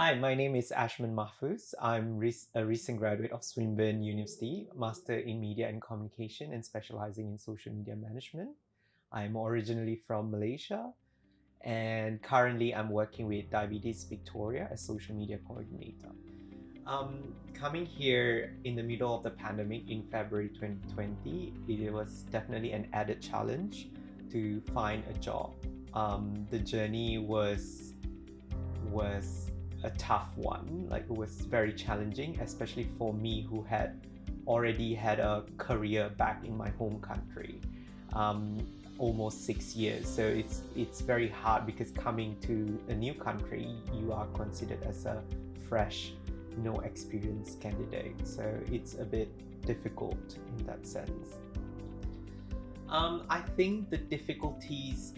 Hi, my name is Ashman Mahfudz. I'm a recent graduate of Swinburne University, Master in Media and Communication and specializing in social media management. I'm originally from Malaysia and currently I'm working with Diabetes Victoria as social media coordinator. Coming here in the middle of the pandemic in February 2020, it was definitely an added challenge to find a job. The journey was a tough one. Like, it was very challenging, especially for me who had already had a career back in my home country, almost 6 years. So it's very hard because coming to a new country, you are considered as a fresh, no experience candidate. So it's a bit difficult in that sense. I think the difficulties,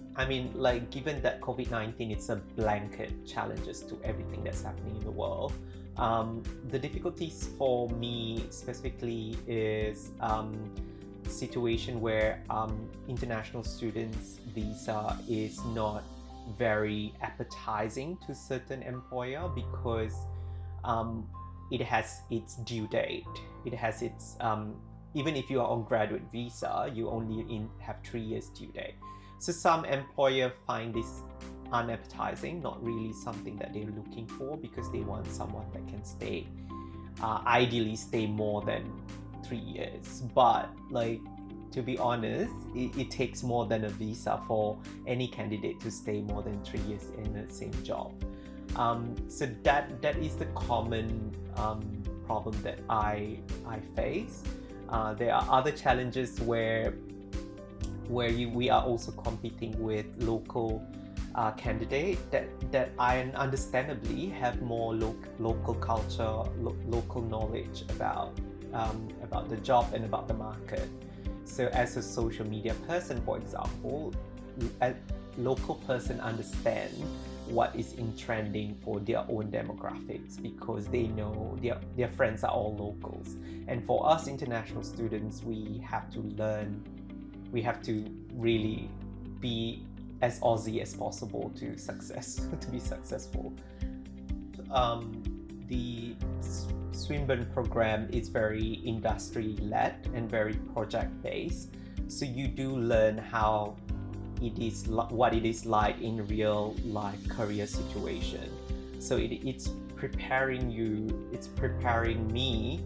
given that COVID-19 it's a blanket challenges to everything that's happening in the world, the difficulties for me specifically is situation where international students visa is not very appetizing to certain employer because it has its due date. It has its even if you are on graduate visa, you only have 3 years due date. So some employer find this unappetizing, not really something that they're looking for because they want someone that can stay, ideally stay more than 3 years. But to be honest, it takes more than a visa for any candidate to stay more than 3 years in the same job. So that is the common problem that I face. There are other challenges where we are also competing with local candidates that understandably have more local culture, local knowledge about the job and about the market. So as a social media person, for example, a local person understand what is in trending for their own demographics because they know their friends are all locals. And for us international students, we have to really be as Aussie as possible to be successful. The Swinburne program is very industry-led and very project-based. So you do learn how what it is like in real life career situation. So it's preparing me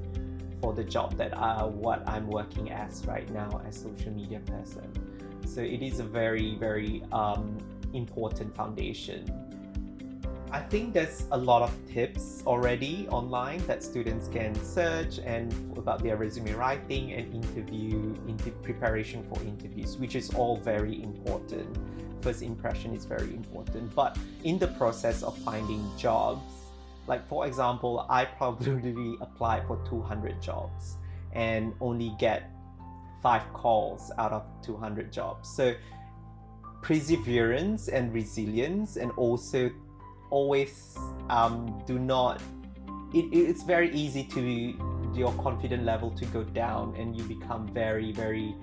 for the job that what I'm working as right now as social media person. So it is a very, very important foundation. I think there's a lot of tips already online that students can search and about their resume writing and preparation for interviews, which is all very important. First impression is very important. But in the process of finding jobs, like for example, I probably applied for 200 jobs and only get 5 calls out of 200 jobs. So perseverance and resilience, and also always it's very easy to your confidence level to go down and you become very, very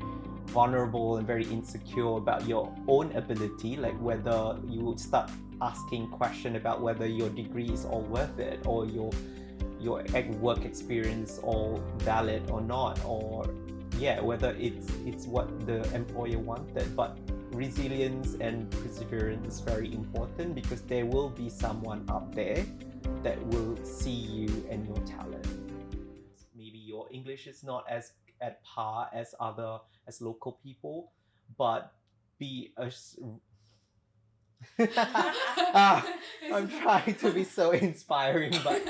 vulnerable and very insecure about your own ability, like whether you would start asking questions about whether your degree is all worth it or your work experience all valid or not, or whether it's what the employer wanted. But resilience and perseverance is very important because there will be someone out there that will see you and your talent. Maybe your English is not as at par as local people, but be a I'm trying to be so inspiring, but